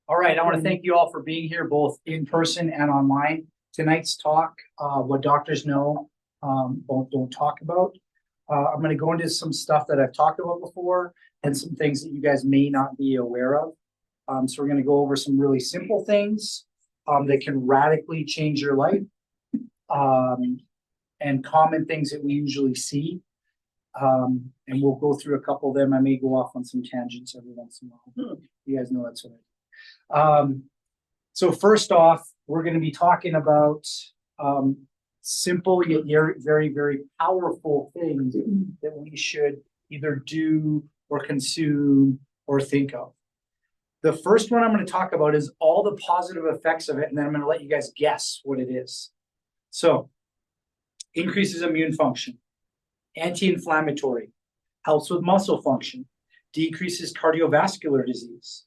All right, I want to thank you all for being here, both in person and online. Tonight's talk, what doctors know, don't talk about. I'm going to go into some stuff that I've talked about before and some things that you guys may not be aware of. So we're going to go over some really simple things that can radically change your life, and common things that we usually see. And we'll go through a couple of them. I may go off on some tangents every once in a while. You guys know that's what I do. So first off, we're going to be talking about simple yet very, very powerful things that we should either do or consume or think of. The first one I'm going to talk about is all the positive effects of it, and then I'm going to let you guys guess what it is. So, increases immune function, anti-inflammatory, helps with muscle function, decreases cardiovascular disease,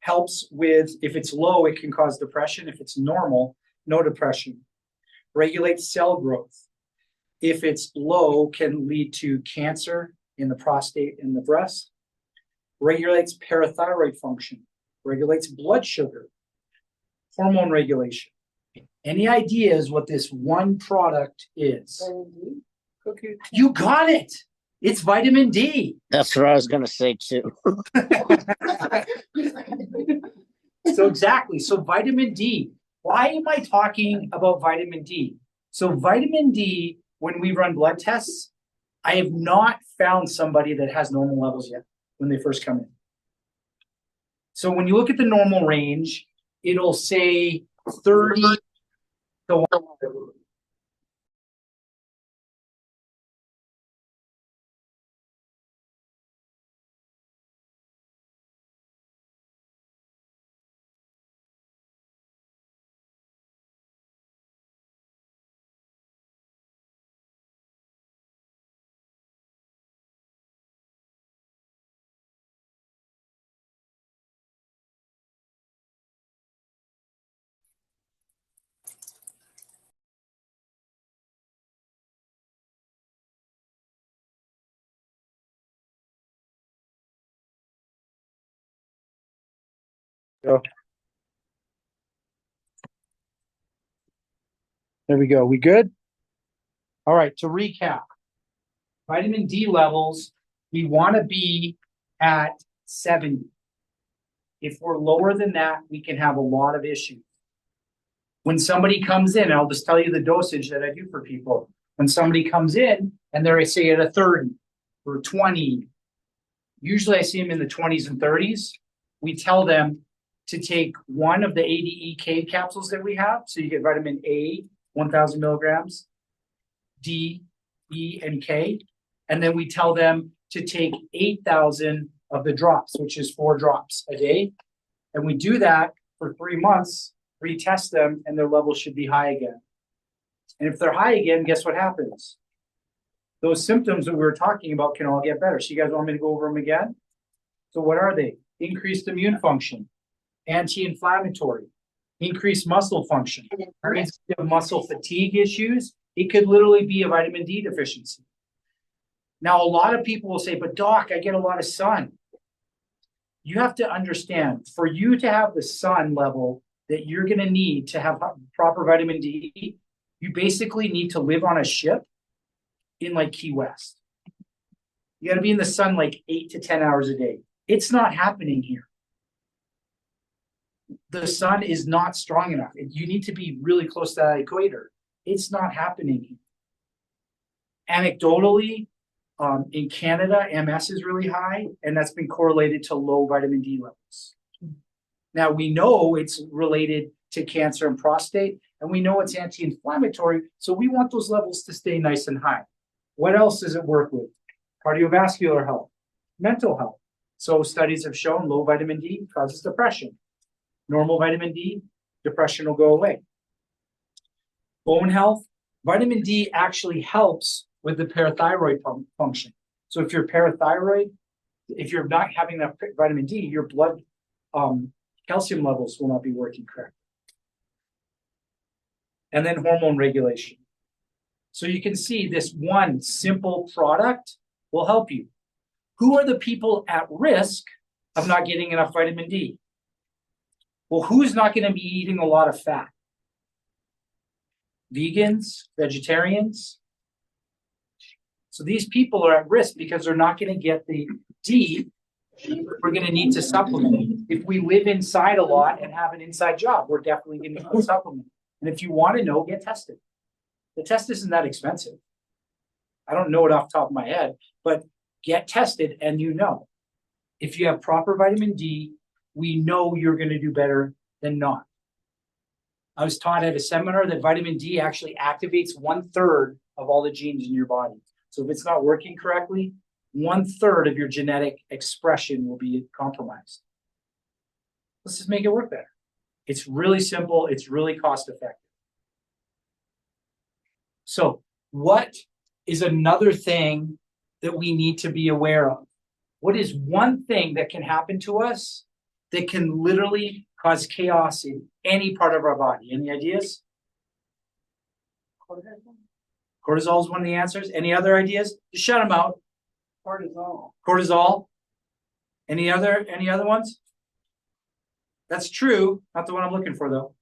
helps with, if it's low, it can cause depression. If it's normal, no depression. Regulates cell growth. If it's low, can lead to cancer in the prostate and the breast. Regulates parathyroid function. Regulates blood sugar. Hormone regulation. Any ideas what this one product is? You got it. It's vitamin D. That's what I was going to say too. So exactly. So vitamin D. Why am I talking about vitamin D? So vitamin D, when we run blood tests, I have not found somebody that has normal levels yet when they first come in. So when you look at the normal range, it'll say 30 to 1. So there we go. We good? All right, to recap, vitamin D levels, we want to be at 70. If we're lower than that, we can have a lot of issues. When somebody comes in, I'll just tell you the dosage that I do for people. When somebody comes in and they're, say, at a 30 or 20, usually I see them in the 20s and 30s. We tell them to take one of the ADEK capsules that we have. So you get vitamin A, 1,000 milligrams, D, E, and K. And then we tell them to take 8,000 of the drops, which is 4 drops a day. And we do that for 3 months, retest them, and their levels should be high again. And if they're high again, guess what happens? Those symptoms that we were talking about can all get better. So you guys want me to go over them again? So what are they? Increased immune function, anti-inflammatory, increased muscle function. That means if you have muscle fatigue issues, it could literally be a vitamin D deficiency. Now, a lot of people will say, but doc, I get a lot of sun. You have to understand, for you to have the sun level that you're going to need to have proper vitamin D, you basically need to live on a ship in like Key West. You got to be in the sun like 8 to 10 hours a day. It's not happening here. The sun is not strong enough. You need to be really close to that equator. It's not happening here. Anecdotally, in Canada, MS is really high, and that's been correlated to low vitamin D levels. Now, we know it's related to cancer and prostate, and we know it's anti-inflammatory, so we want those levels to stay nice and high. What else does it work with? Cardiovascular health, mental health. So studies have shown low vitamin D causes depression. Normal vitamin D, depression will go away. Bone health, vitamin D actually helps with the parathyroid function. So if you're parathyroid, if you're not having enough vitamin D, your blood calcium levels will not be working correctly. And then hormone regulation. So you can see this one simple product will help you. Who are the people at risk of not getting enough vitamin D. Well, who's not going to be eating a lot of fat? Vegans, vegetarians. So these people are at risk because they're not going to get the D we're going to need to supplement. If we live inside a lot and have an inside job, we're definitely going to need to supplement. And if you want to know, get tested. The test isn't that expensive. I don't know it off the top of my head, but get tested and you know. If you have proper vitamin D, we know you're going to do better than not. I was taught at a seminar that vitamin D actually activates 1/3 of all the genes in your body. So if it's not working correctly, 1/3 of your genetic expression will be compromised. Let's just make it work better. It's really simple. It's really cost effective. So what is another thing that we need to be aware of? What is one thing that can happen to us that can literally cause chaos in any part of our body? Any ideas? Cortisol is one of the answers. Any other ideas? Just shout them out. Cortisol. Any other ones? That's true. Not the one I'm looking for, though.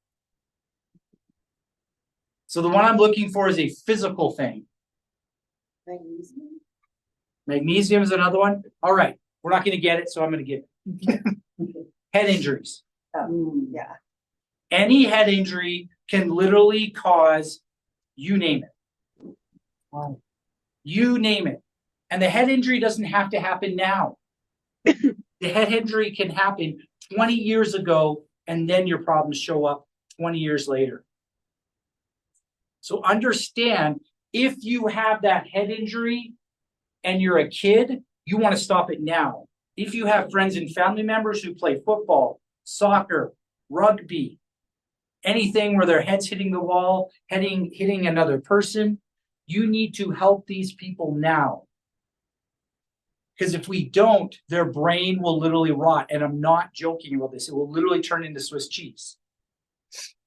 So the one I'm looking for is a physical thing. Magnesium. Magnesium is another one. All right. We're not going to get it, so I'm going to give it. Head injuries. Yeah. Any head injury can literally cause, you name it. Wow. You name it. And the head injury doesn't have to happen now. The head injury can happen 20 years ago, and then your problems show up 20 years later. So understand, if you have that head injury and you're a kid, you want to stop it now. If you have friends and family members who play football, soccer, rugby, anything where their head's hitting the wall, hitting another person, you need to help these people now. Because if we don't, their brain will literally rot. And I'm not joking about this. It will literally turn into Swiss cheese.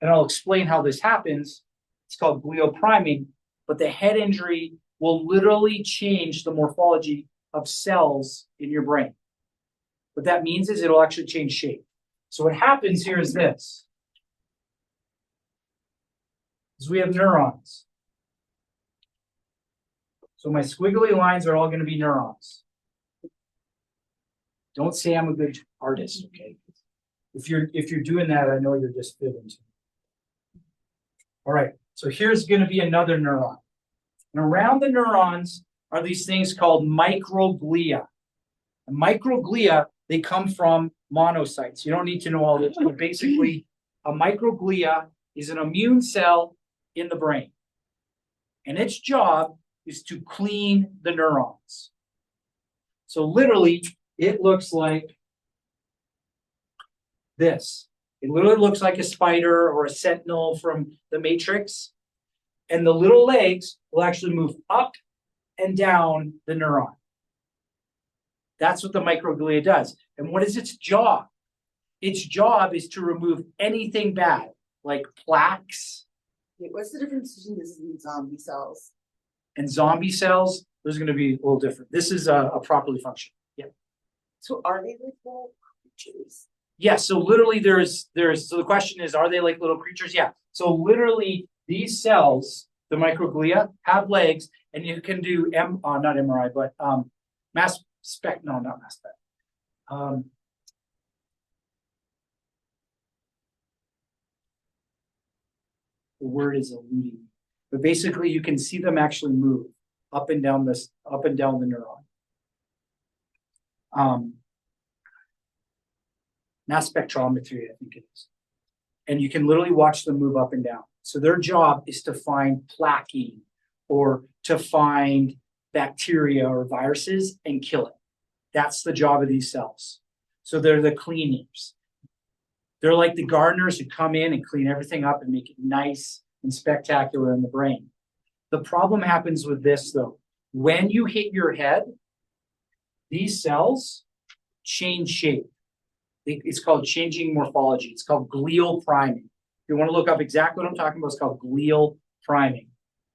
And I'll explain how this happens. It's called glial priming. But the head injury will literally change the morphology of cells in your brain. What that means is it'll actually change shape. So what happens here is this. Is we have neurons. So my squiggly lines are all going to be neurons. Don't say I'm a good artist, okay? If you're doing that, I know you're just fibbing. All right, so here's going to be another neuron. And around the neurons are these things called microglia. And microglia, they come from monocytes. You don't need to know all this, but basically, a microglia is an immune cell in the brain. And its job is to clean the neurons. So literally, it looks like this. It literally looks like a spider or a sentinel from the Matrix. And the little legs will actually move up and down the neuron. That's what the microglia does. And what is its job? Its job is to remove anything bad, like plaques. What's the difference between this and zombie cells? And zombie cells, there's going to be a little different. This is a properly functioning. Yeah. So are they like little creatures? Yeah. So literally, so the question is, are they like little creatures? Yeah. So literally, these cells, the microglia, have legs, and you can do not MRI, but mass spec. No, not mass spec. The word is eluding. But basically, you can see them actually move up and down the neuron. Mass spectrometry, I think it is. And you can literally watch them move up and down. So their job is to find plaquing or to find bacteria or viruses and kill it. That's the job of these cells. So they're the cleaners. They're like the gardeners who come in and clean everything up and make it nice and spectacular in the brain. The problem happens with this, though. When you hit your head, these cells change shape. It's called changing morphology. It's called glial priming. If you want to look up exactly what I'm talking about, it's called glial priming.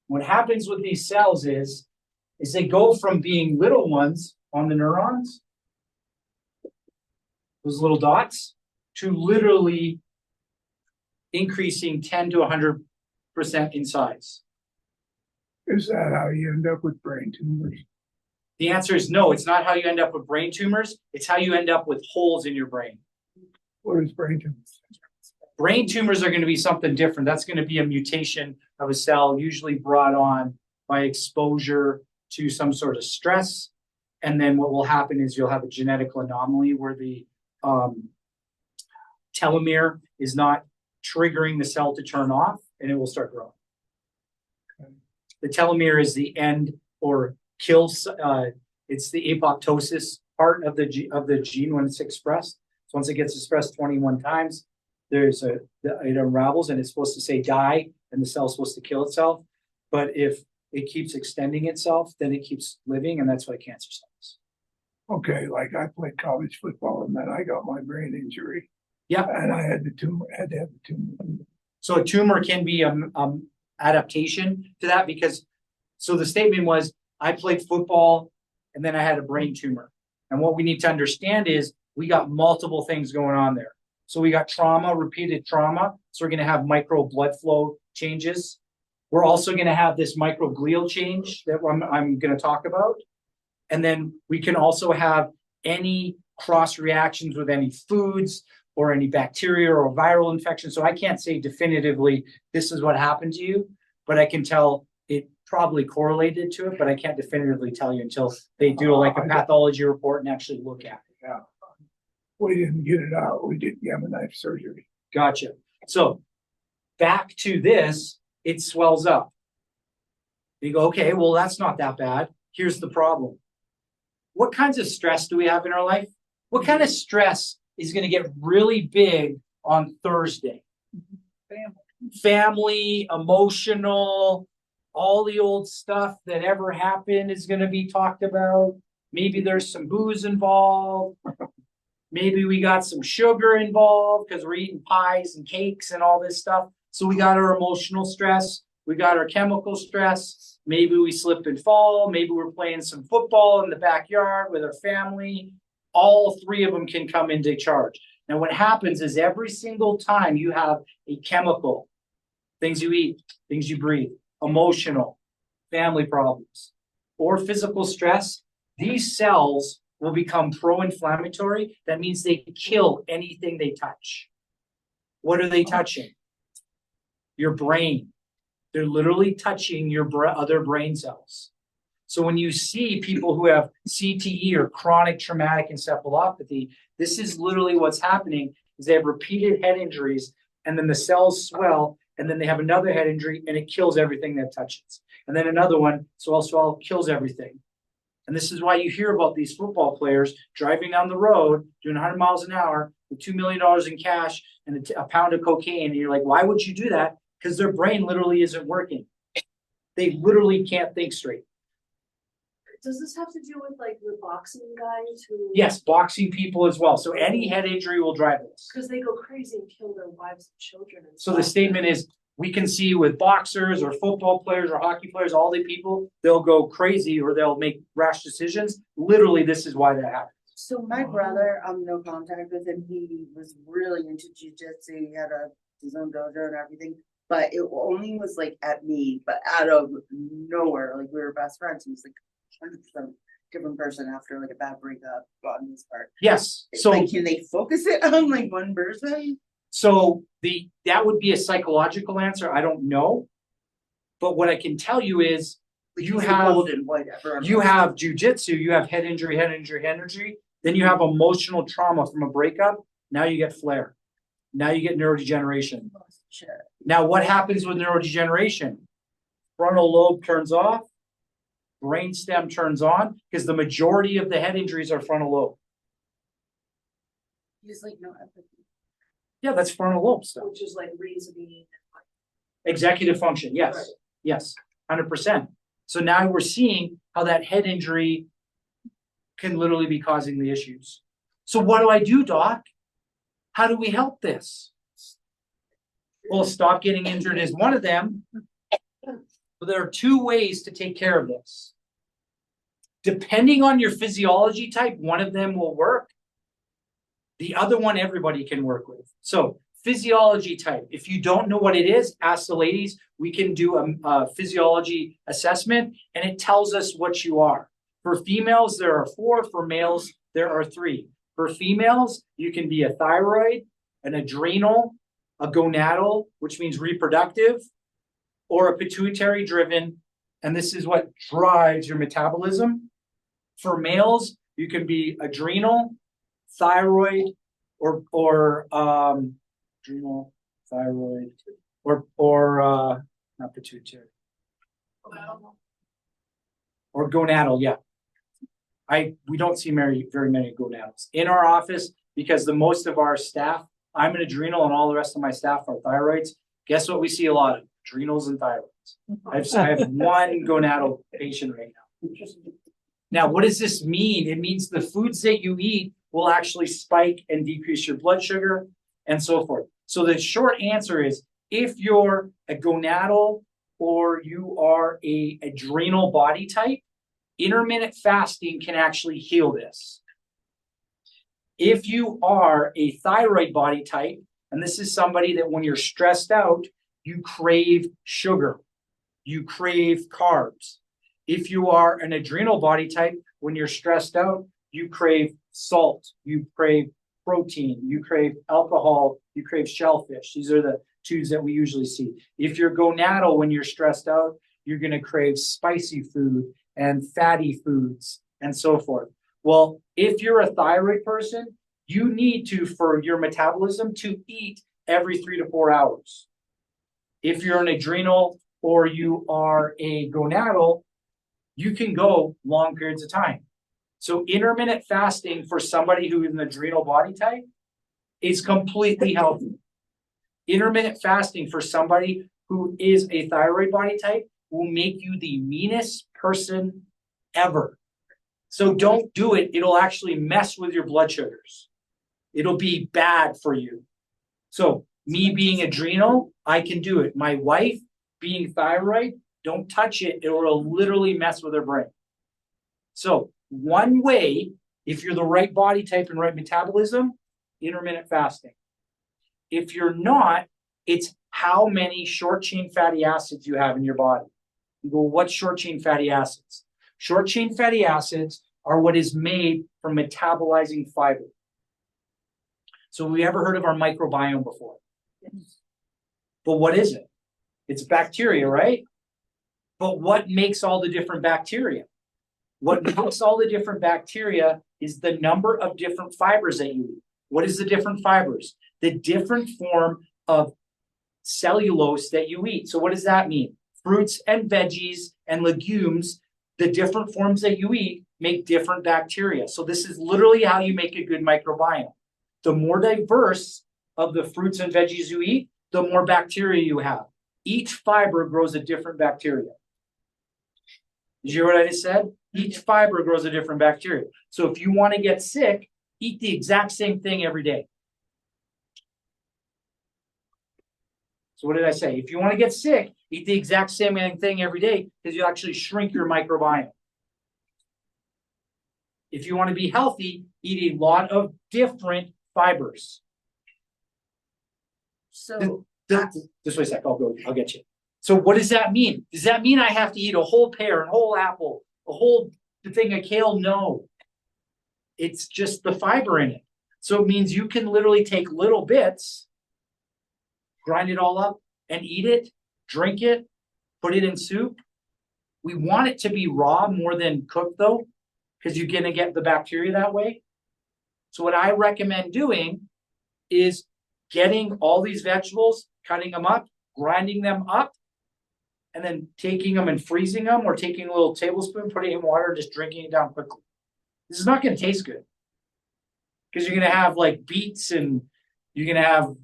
What happens with these cells is they go from being little ones on the neurons those little dots, to literally increasing 10 to 100% in size. Is that how you end up with brain tumors? The answer is no, it's not how you end up with brain tumors. It's how you end up with holes in your brain. What is brain tumors? Brain tumors are going to be something different. That's going to be a mutation of a cell, usually brought on by exposure to some sort of stress. And then what will happen is you'll have a genetic anomaly where the telomere is not triggering the cell to turn off, and it will start growing. Okay. The telomere is the end or kills. It's the apoptosis part of the gene when it's expressed. So once it gets expressed 21 times, it unravels and it's supposed to say die, and the cell's supposed to kill itself. But if it keeps extending itself, then it keeps living, and that's why cancer cells. Okay, like I played college football and then I got my brain injury. Yeah. And I had the tumor, had to have the tumor. So a tumor can be adaptation to that because, so the statement was, I played football and then I had a brain tumor. And what we need to understand is we got multiple things going on there. So we got trauma, repeated trauma. So we're going to have micro blood flow changes. We're also going to have this microglial change that I'm going to talk about. And then we can also have any cross reactions with any foods or any bacteria or viral infection. So I can't say definitively this is what happened to you, but I can tell it probably correlated to it, but I can't definitively tell you until they do like a pathology report and actually look at it. Yeah. We didn't get it out. We did gamma knife surgery. Gotcha. So back to this, it swells up. You go, okay, well, that's not that bad. Here's the problem. What kinds of stress do we have in our life? What kind of stress is going to get really big on Thursday? Family, emotional, all the old stuff that ever happened is going to be talked about. Maybe there's some booze involved. Maybe we got some sugar involved because we're eating pies and cakes and all this stuff. So we got our emotional stress. We got our chemical stress. Maybe we slip and fall. Maybe we're playing some football in the backyard with our family. All three of them can come into charge. Now, what happens is every single time you have a chemical, things you eat, things you breathe, emotional, family problems, or physical stress, these cells will become pro-inflammatory. That means they kill anything they touch. What are they touching? Your brain. They're literally touching your other brain cells. So when you see people who have CTE or chronic traumatic encephalopathy, this is literally what's happening is they have repeated head injuries and then the cells swell and then they have another head injury and it kills everything that touches. And then another one, swell, kills everything. And this is why you hear about these football players driving down the road, doing 100 miles an hour with $2 million in cash and a pound of cocaine. And you're like, why would you do that? Because their brain literally isn't working. They literally can't think straight. Does this have to do with like the boxing guys who? Yes, boxing people as well. So any head injury will drive this. Because they go crazy and kill their wives and children. And So the statement is, we can see with boxers or football players or hockey players, all the people, they'll go crazy or they'll make rash decisions. Literally, this is why that happens. So my brother, no contact with him. He was really into jujitsu. He had his own dojo and everything. But it only was like at me, but out of nowhere. Like we were best friends. He was like 100% different person after like a bad breakup on his part. Yes. So like, can they focus it on like one person? So that would be a psychological answer. I don't know. But what I can tell you is you have jujitsu, you have head injury. Then you have emotional trauma from a breakup. Now you get flare. Now you get neurodegeneration. Sure. Now what happens with neurodegeneration? Frontal lobe turns off, brainstem turns on, because the majority of the head injuries are frontal lobe. He's like no empathy. Yeah, that's frontal lobe stuff. which is like reasoning. Executive function, yes. Right. Yes, 100%. So now we're seeing how that head injury can literally be causing the issues. So what do I do, Doc? How do we help this? Well, stop getting injured is one of them. But there are two ways to take care of this. Depending on your physiology type, one of them will work. The other one everybody can work with. So physiology type. If you don't know what it is, ask the ladies. We can do a physiology assessment, and it tells us what you are. For females, there are 4. For males, there are 3. For females, you can be a thyroid, an adrenal, a gonadal, which means reproductive, or a pituitary driven. And this is what drives your metabolism. For males, you can be adrenal, thyroid, or adrenal, thyroid, or not pituitary, or gonadal. Yeah, we don't see very many gonadals in our office because the most of our staff, I'm an adrenal, and all the rest of my staff are thyroids. Guess what we see a lot of? Adrenals and thyroids. I have one gonadal patient right now. Now, what does this mean? It means the foods that you eat will actually spike and decrease your blood sugar and so forth. So the short answer is, if you're a gonadal or you are a adrenal body type, intermittent fasting can actually heal this. If you are a thyroid body type, and this is somebody that when you're stressed out, you crave sugar, you crave carbs. If you are an adrenal body type, when you're stressed out, you crave salt, you crave protein, you crave alcohol, you crave shellfish. These are the 2s that we usually see. If you're gonadal, when you're stressed out, you're going to crave spicy food and fatty foods and so forth. Well, if you're a thyroid person, you need to, for your metabolism, to eat every 3 to 4 hours. If you're an adrenal or you are a gonadal, you can go long periods of time. So intermittent fasting for somebody who is an adrenal body type is completely healthy. Intermittent fasting for somebody who is a thyroid body type will make you the meanest person ever. So don't do it. It'll actually mess with your blood sugars. It'll be bad for you. So me being adrenal, I can do it. My wife being thyroid, don't touch it. It will literally mess with her brain. So one way, if you're the right body type and right metabolism, intermittent fasting. If you're not, it's how many short chain fatty acids you have in your body. You go, what's short chain fatty acids? Short chain fatty acids are what is made from metabolizing fiber. So have we ever heard of our microbiome before? Yes. But what is it? It's bacteria, right? But what makes all the different bacteria? What makes all the different bacteria is the number of different fibers that you eat. What is the different fibers? The different form of cellulose that you eat. So what does that mean? Fruits and veggies and legumes, the different forms that you eat make different bacteria. So this is literally how you make a good microbiome. The more diverse of the fruits and veggies you eat, the more bacteria you have. Each fiber grows a different bacteria. Did you hear what I just said? Each fiber grows a different bacteria. So if you want to get sick, eat the exact same thing every day. So what did I say? If you want to get sick, eat the exact same thing every day because you actually shrink your microbiome. If you want to be healthy, eat a lot of different fibers. So This way a sec, I'll get you. So what does that mean? Does that mean I have to eat a whole pear, a whole apple, a whole thing of kale? No. It's just the fiber in it. So it means you can literally take little bits, grind it all up, and eat it, drink it, put it in soup. We want it to be raw more than cooked though, because you're going to get the bacteria that way. So what I recommend doing is getting all these vegetables, cutting them up, grinding them up, and then taking them and freezing them, or taking a little tablespoon, putting it in water, just drinking it down quickly. This is not going to taste good because you're going to have like beets and you're going to have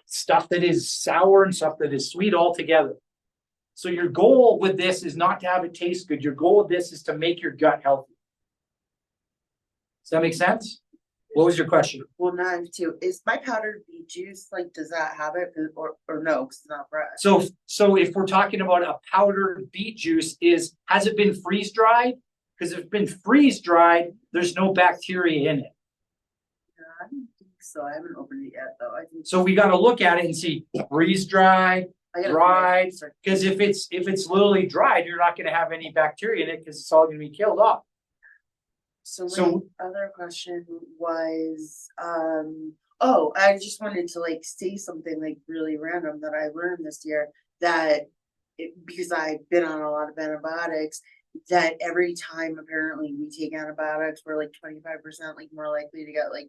stuff that is sour and stuff that is sweet all together. So your goal with this is not to have it taste good. Your goal with this is to make your gut healthy. Does that make sense? What was your question? well, 9 2 is my powdered beet juice, like, does that have it or no? Because it's not fresh. So if we're talking about a powdered beet juice, has it been freeze dried? Because if it's been freeze dried, there's no bacteria in it. so I haven't opened it yet, though. I think. So we gotta look at it and see freeze dried, I gotta dried, start- because if it's literally dried, you're not gonna have any bacteria in it because it's all gonna be killed off. So my So- other question was, oh, I just wanted to like say something like really random that I learned this year, that because I've been on a lot of antibiotics, that every time apparently we take antibiotics, we're like 25% like more likely to get like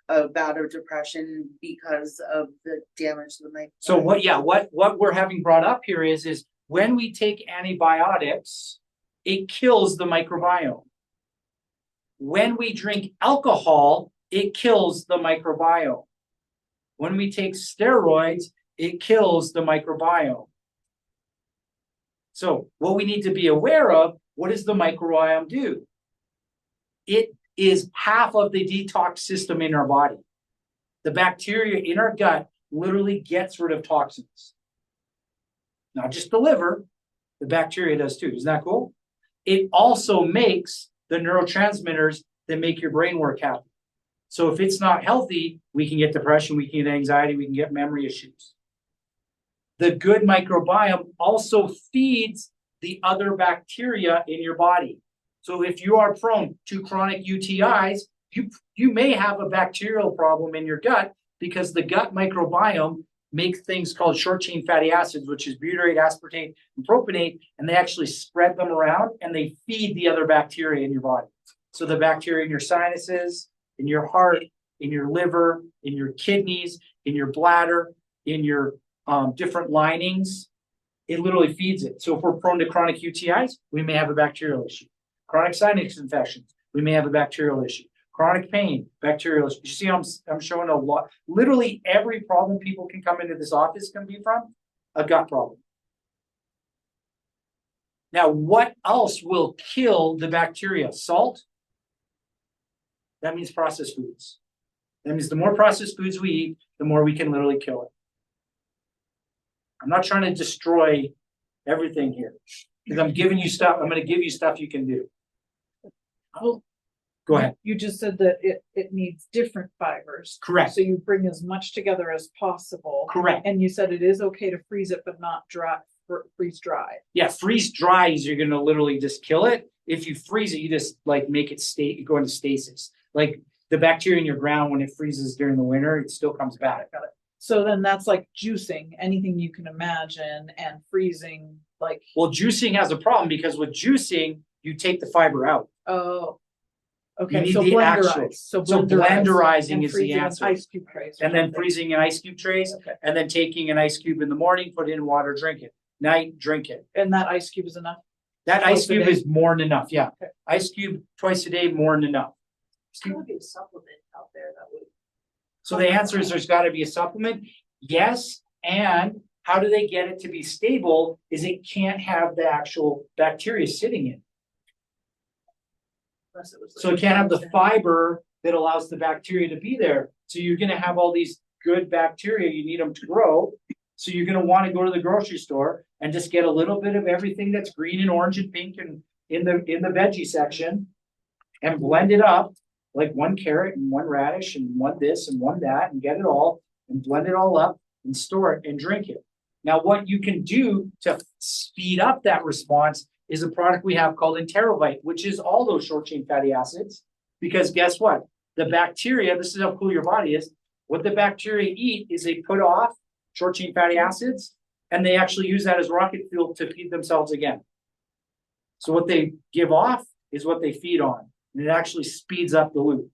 a bout of depression because of the damage to the microbiome. So what we're having brought up here is when we take antibiotics, it kills the microbiome. When we drink alcohol, it kills the microbiome. When we take steroids, it kills the microbiome. So what we need to be aware of, what does the microbiome do? It is half of the detox system in our body. The bacteria in our gut literally gets rid of toxins. Not just the liver, the bacteria does too. Isn't that cool? It also makes the neurotransmitters that make your brain work happy. So if it's not healthy, we can get depression, we can get anxiety, we can get memory issues. The good microbiome also feeds the other bacteria in your body. So if you are prone to chronic UTIs, you may have a bacterial problem in your gut because the gut microbiome makes things called short chain fatty acids, which is butyrate, aspartate, and propionate, and they actually spread them around and they feed the other bacteria in your body. So the bacteria in your sinuses, in your heart, in your liver, in your kidneys, in your bladder, in your different linings, it literally feeds it. So if we're prone to chronic UTIs, we may have a bacterial issue. Chronic sinus infections, we may have a bacterial issue. Chronic pain, bacterial issue. You see, I'm showing a lot. Literally every problem people can come into this office can be from a gut problem. Now, what else will kill the bacteria? Salt. That means processed foods. That means the more processed foods we eat, the more we can literally kill it. I'm not trying to destroy everything here because I'm giving you stuff. I'm going to give you stuff you can do. Well, Go ahead. you just said that it needs different fibers. Correct. So you bring as much together as possible. Correct. And you said it is okay to freeze it, but not freeze dry. Yeah, freeze dries, you're going to literally just kill it. If you freeze it, you just like make it go into stasis. Like the bacteria in your ground, when it freezes during the winter, it still comes back. Got it. So then that's like juicing, anything you can imagine, and freezing, like, Well, juicing has a problem because with juicing, you take the fiber out. oh, You okay, need so the actual. blenderize, So blenderizing and is the freezing in answer. ice cube trays. or And then something. freezing in ice cube trays, Okay, and then taking an ice cube in the morning, put it in water, drink it. Night, drink it. and that ice cube is enough? That Twice ice a cube day? is more than enough. Yeah. Okay. Ice cube twice a day, more than enough. There's gotta be a supplement out there that would. So the answer is there's got to be a supplement. Yes. And how do they get it to be stable? Is it can't have the actual bacteria sitting in. Unless it was So like it can't have the collagen. fiber that allows the bacteria to be there. So you're going to have all these good bacteria. You need them to grow. So you're going to want to go to the grocery store and just get a little bit of everything that's green and orange and pink and in the veggie section and blend it up like one carrot and one radish and one this and one that and get it all and blend it all up and store it and drink it. Now, what you can do to speed up that response is a product we have called Enterovite, which is all those short chain fatty acids. Because guess what? The bacteria, this is how cool your body is. What the bacteria eat is they put off short chain fatty acids and they actually use that as rocket fuel to feed themselves again. So what they give off is what they feed on. And it actually speeds up the loop.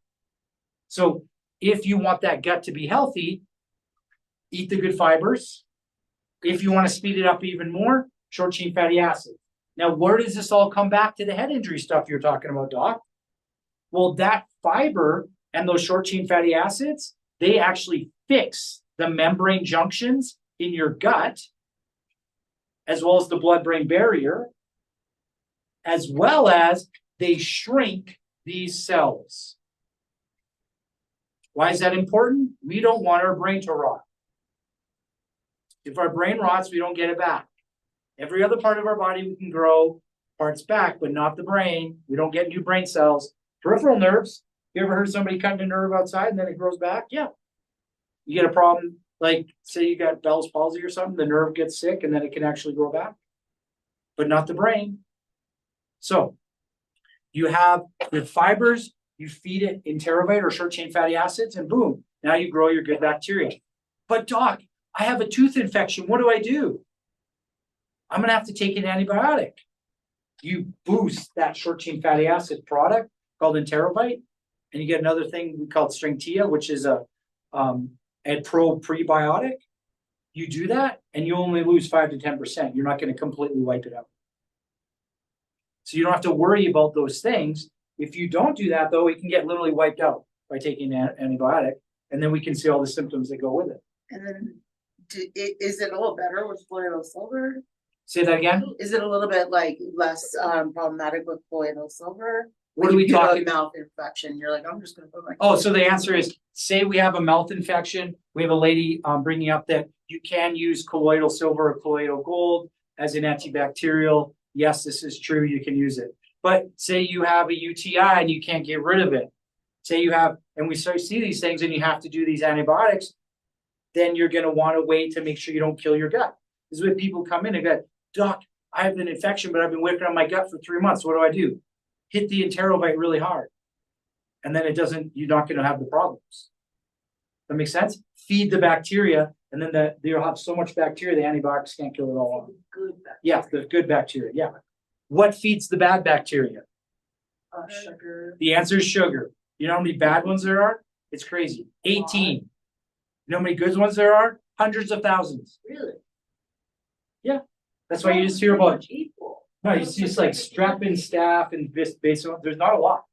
So if you want that gut to be healthy, eat the good fibers. If you want to speed it up even more, short chain fatty acids. Now, where does this all come back to the head injury stuff you're talking about, Doc? Well, that fiber and those short chain fatty acids, they actually fix the membrane junctions in your gut, as well as the blood-brain barrier, as well as they shrink these cells. Why is that important? We don't want our brain to rot. If our brain rots, we don't get it back. Every other part of our body we can grow parts back, but not the brain. We don't get new brain cells. Peripheral nerves, You ever heard somebody cutting a nerve outside and then it grows back? Yeah. You get a problem, like say you got Bell's palsy or something, the nerve gets sick and then it can actually grow back, but not the brain. So you have the fibers, you feed it enterovite or short chain fatty acids, and boom, now you grow your good bacteria. But doc, I have a tooth infection. What do? I'm going to have to take an antibiotic. You boost that short chain fatty acid product called enterovite, and you get another thing called Strengthia, which is a prebiotic. You do that, and you only lose 5 to 10%. You're not going to completely wipe it out. So you don't have to worry about those things. If you don't do that, though, it can get literally wiped out by taking an antibiotic, and then we can see all the symptoms that go with it. And then, is it a little better with colloidal silver? Say that again. Is it a little bit like less problematic with colloidal silver? What Like are we if you have a talking? mouth infection, you're like, I'm just gonna put my. Oh, so the answer is, say we have a mouth infection. We have a lady bringing up that you can use colloidal silver or colloidal gold as an antibacterial. Yes, this is true. You can use it. But say you have a UTI and you can't get rid of it. Say you have, and we start to see these things and you have to do these antibiotics, then you're going to want to wait to make sure you don't kill your gut. This is when people come in and go, doc, I have an infection, but I've been working on my gut for 3 months. What do? Hit the enterovite really hard. And then you're not going to have the problems. That makes sense? Feed the bacteria, and then you'll have so much bacteria, the antibiotics can't kill it all off. Good bacteria. Yeah, the good bacteria, yeah. What feeds the bad bacteria? Sugar. The answer is sugar. You know how many bad ones there are? It's crazy. 18. You know how many good ones there are? Hundreds of thousands. Really? That's why you just hear about, Equal. no, you see it's like strep and staph and based on, there's not a lot.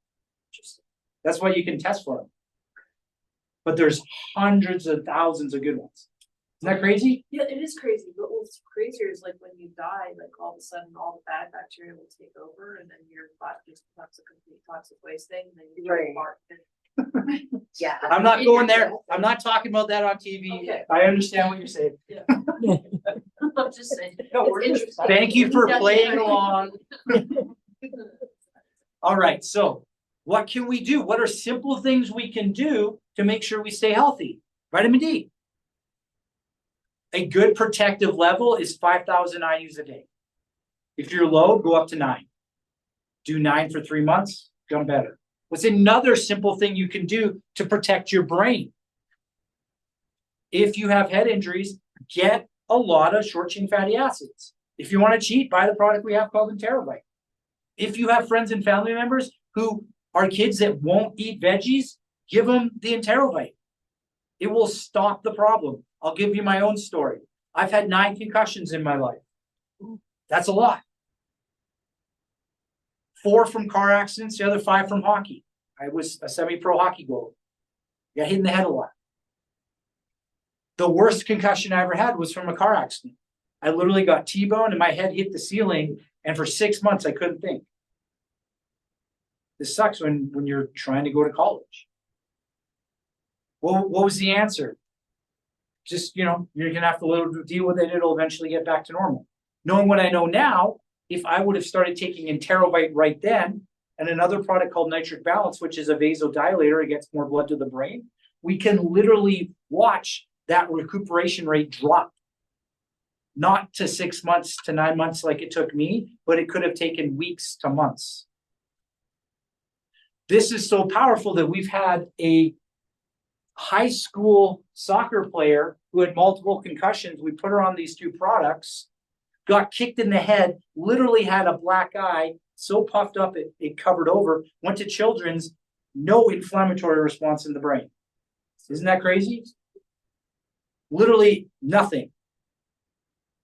That's why you can test for them. But there's hundreds of thousands of good ones. Isn't that crazy? Yeah, it is crazy, but what's crazier is like when you die, like all of a sudden all the bad bacteria will take over and then your body just becomes a complete toxic waste thing, and then you Right. mark it. Yeah. I'm not going there. I'm not talking about that on TV. Okay. I understand what you're saying. I'm just saying. No, It's we're interesting. Thank you for Yeah, playing yeah. along. All right, so what can we do? What are simple things we can do to make sure we stay healthy? Vitamin D. A good protective level is 5,000 IUs a day. If you're low, go up to 9. Do 9 for 3 months, become better. What's another simple thing you can do to protect your brain? If you have head injuries, get a lot of short chain fatty acids. If you want to cheat, buy the product we have called enterovite. If you have friends and family members who are kids that won't eat veggies, give them the enterovite. It will stop the problem. I'll give you my own story. I've had 9 concussions in my life. That's a lot. 4 from car accidents, the other 5 from hockey. I was a semi-pro hockey goalie. Got hit in the head a lot. The worst concussion I ever had was from a car accident. I literally got T-boned and my head hit the ceiling, and for 6 months I couldn't think. This sucks when you're trying to go to college. Well, what was the answer? Just, you're going to have to deal with it. It'll eventually get back to normal. Knowing what I know now, if I would have started taking enterovite right then, and another product called nitric balance, which is a vasodilator, it gets more blood to the brain, we can literally watch that recuperation rate drop. Not to 6 months to 9 months like it took me, but it could have taken weeks to months. This is so powerful that we've had a high school soccer player who had multiple concussions. We put her on these 2 products, got kicked in the head, literally had a black eye, so puffed up it covered over, went to Children's, no inflammatory response in the brain. Isn't that crazy? Literally nothing.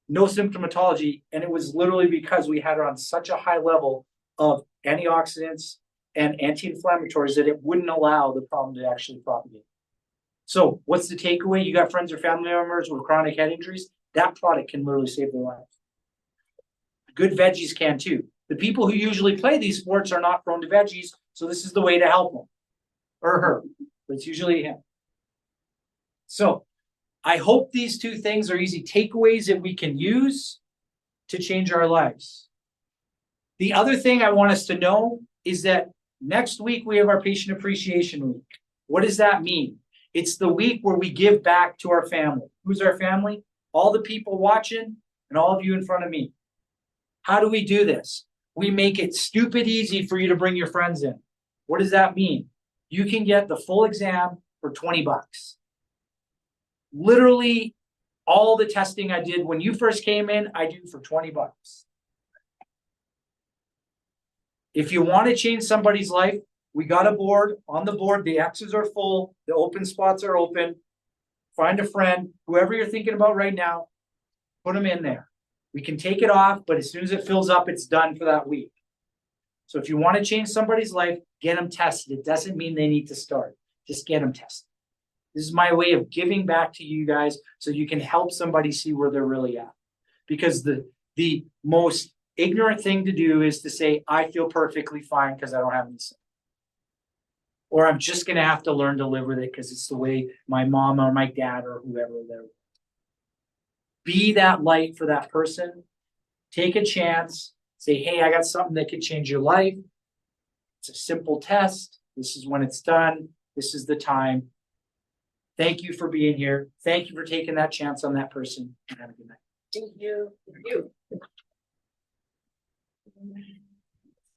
No symptomatology, and it was literally because we had her on such a high level of antioxidants and anti-inflammatories that it wouldn't allow the problem to actually propagate. So what's the takeaway? You got friends or family members with chronic head injuries, that product can literally save their lives. Good veggies can too. The people who usually play these sports are not prone to veggies, so this is the way to help them. Or her, but it's usually him. So I hope these 2 things are easy takeaways that we can use to change our lives. The other thing I want us to know is that Next week, we have our patient appreciation week. What does that mean? It's the week where we give back to our family. Who's our family? All the people watching and all of you in front of me. How do we do this? We make it stupid easy for you to bring your friends in. What does that mean? You can get the full exam for $20. Literally, all the testing I did when you first came in, I do for $20. If you want to change somebody's life, we got a board. On the board, the X's are full, the open spots are open. Find a friend, whoever you're thinking about right now, put them in there. We can take it off, but as soon as it fills up, it's done for that week. So if you want to change somebody's life, get them tested. It doesn't mean they need to start. Just get them tested. This is my way of giving back to you guys so you can help somebody see where they're really at. Because the most ignorant thing to do is to say, I feel perfectly fine because I don't have any symptoms. Or I'm just going to have to learn to live with it because it's the way my mom or my dad or whoever they're. Be that light for that person. Take a chance. Say, hey, I got something that could change your life. It's a simple test. This is when it's done. This is the time. Thank you for being here. Thank you for taking that chance on that person. And have a good night. Thank you. You.